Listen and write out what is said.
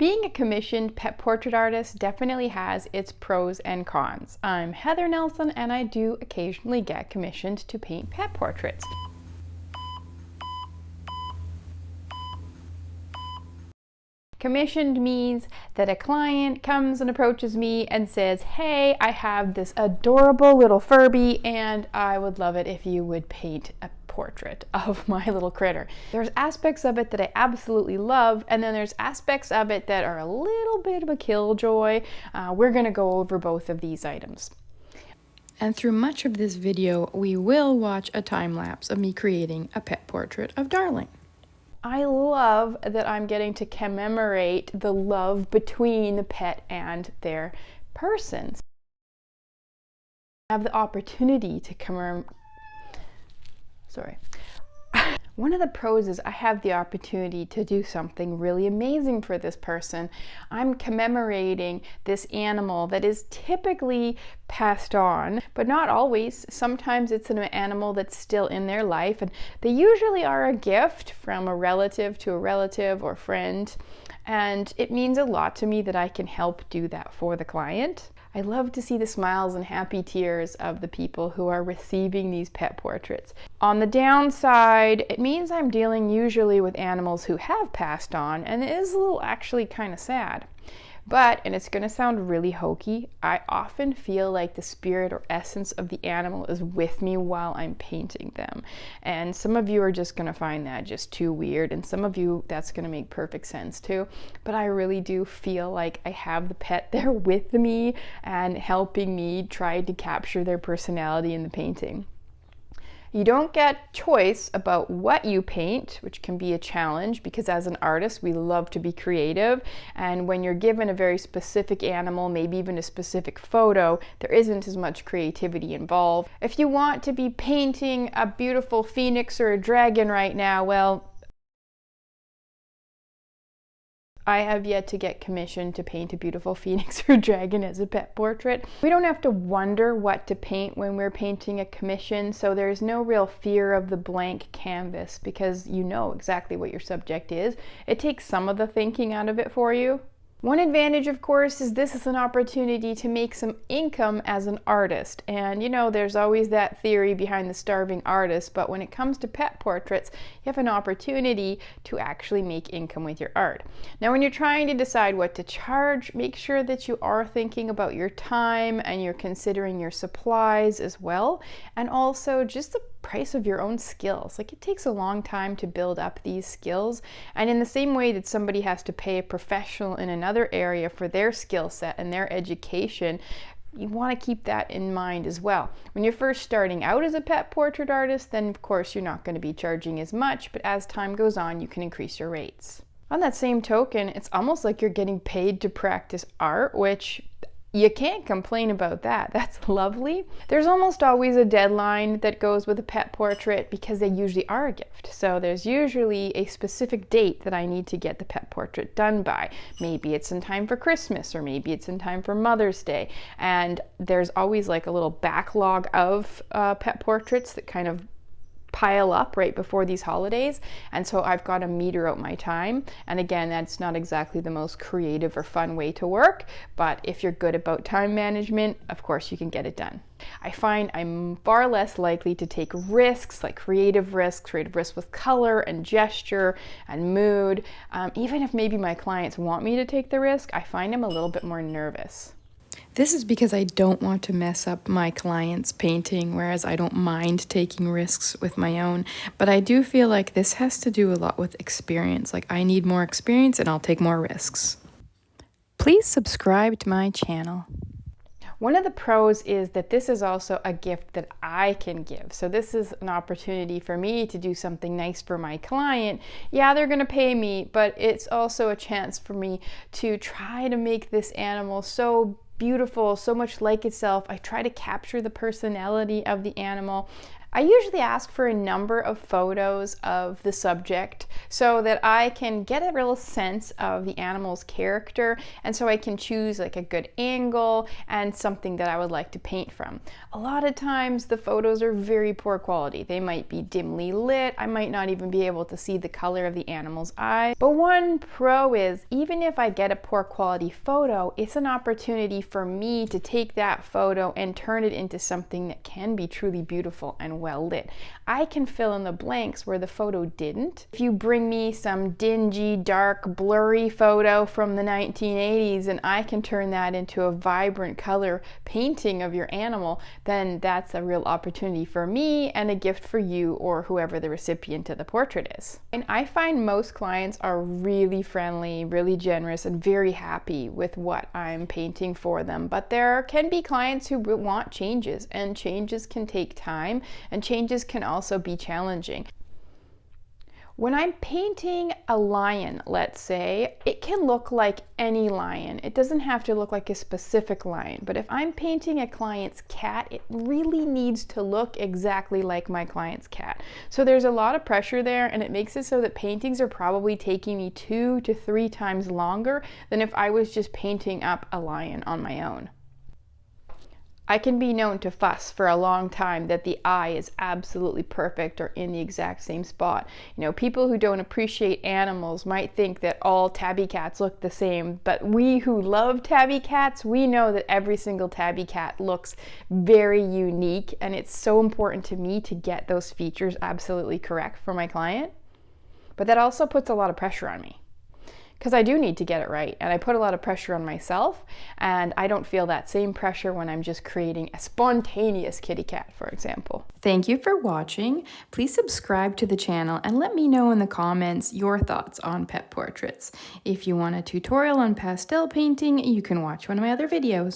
Being a commissioned pet portrait artist definitely has its pros and cons. I'm Heather Nelson and I do occasionally get commissioned to paint pet portraits. Commissioned means that a client comes and approaches me and says, hey, I have this adorable little Furby and I would love it if you would paint a portrait of my little critter. There's aspects of it that I absolutely love, and then there's aspects of it that are a little bit of a killjoy. We're going to go over both of these items. And through much of this video, we will watch a time lapse of me creating a pet portrait of Darling. I love that I'm getting to commemorate the love between the pet and their persons. I have the opportunity to One of the pros is I have the opportunity to do something really amazing for this person. I'm commemorating this animal that is typically passed on, but not always. Sometimes it's an animal that's still in their life, and they usually are a gift from a relative to a relative or friend, and it means a lot to me that I can help do that for the client. I love to see the smiles and happy tears of the people who are receiving these pet portraits. On the downside, it means I'm dealing usually with animals who have passed on, and it is a little actually kind of sad. But, and it's going to sound really hokey, I often feel like the spirit or essence of the animal is with me while I'm painting them. And some of you are just going to find that just too weird, and some of you that's going to make perfect sense too. But I really do feel like I have the pet there with me and helping me try to capture their personality in the painting. You don't get choice about what you paint, which can be a challenge because as an artist, we love to be creative. And when you're given a very specific animal, maybe even a specific photo, there isn't as much creativity involved. If you want to be painting a beautiful phoenix or a dragon right now, well, I have yet to get commissioned to paint a beautiful phoenix or dragon as a pet portrait. We don't have to wonder what to paint when we're painting a commission, so there's no real fear of the blank canvas because you know exactly what your subject is. It takes some of the thinking out of it for you. One advantage, of course, is this is an opportunity to make some income as an artist. And you know, there's always that theory behind the starving artist, but when it comes to pet portraits, you have an opportunity to actually make income with your art. Now, when you're trying to decide what to charge, make sure that you are thinking about your time and you're considering your supplies as well, and also just the price of your own skills. Like, it takes a long time to build up these skills, and in the same way that somebody has to pay a professional in another area for their skill set and their education, you want to keep that in mind as well. When you're first starting out as a pet portrait artist, then of course you're not going to be charging as much, but as time goes on, you can increase your rates. On that same token, it's almost like you're getting paid to practice art, which you can't complain about that. That's lovely. There's almost always a deadline that goes with a pet portrait because they usually are a gift. So there's usually a specific date that I need to get the pet portrait done by. Maybe it's in time for Christmas, or maybe it's in time for Mother's Day. And there's always like a little backlog of pet portraits that kind of pile up right before these holidays, and so I've got to meter out my time. And again, that's not exactly the most creative or fun way to work, but if you're good about time management, of course you can get it done. I find I'm far less likely to take risks, like creative risks with color and gesture and mood. Even if maybe my clients want me to take the risk, I find I'm a little bit more nervous. This is because I don't want to mess up my client's painting, whereas I don't mind taking risks with my own. But I do feel like this has to do a lot with experience. Like, I need more experience and I'll take more risks. Please subscribe to my channel. One of the pros is that this is also a gift that I can give. So this is an opportunity for me to do something nice for my client. Yeah, they're going to pay me, but it's also a chance for me to try to make this animal so beautiful, so much like itself. I try to capture the personality of the animal. I usually ask for a number of photos of the subject so that I can get a real sense of the animal's character, and so I can choose like a good angle and something that I would like to paint from. A lot of times the photos are very poor quality. They might be dimly lit. I might not even be able to see the color of the animal's eyes. But one pro is, even if I get a poor quality photo, it's an opportunity for me to take that photo and turn it into something that can be truly beautiful and well lit. I can fill in the blanks where the photo didn't. If you bring me some dingy, dark, blurry photo from the 1980s and I can turn that into a vibrant color painting of your animal, then that's a real opportunity for me and a gift for you or whoever the recipient of the portrait is. And I find most clients are really friendly, really generous, and very happy with what I'm painting for them. But there can be clients who want changes, and changes can take time, and changes can also be challenging. When I'm painting a lion, let's say, it can look like any lion. It doesn't have to look like a specific lion. But if I'm painting a client's cat, it really needs to look exactly like my client's cat. So there's a lot of pressure there, and it makes it so that paintings are probably taking me 2 to 3 times longer than if I was just painting up a lion on my own. I can be known to fuss for a long time that the eye is absolutely perfect or in the exact same spot. You know, people who don't appreciate animals might think that all tabby cats look the same, but we who love tabby cats, we know that every single tabby cat looks very unique, and it's so important to me to get those features absolutely correct for my client. But that also puts a lot of pressure on me, because I do need to get it right, and I put a lot of pressure on myself, and I don't feel that same pressure when I'm just creating a spontaneous kitty cat, for example. Thank you for watching. Please subscribe to the channel and let me know in the comments your thoughts on pet portraits. If you want a tutorial on pastel painting, you can watch one of my other videos.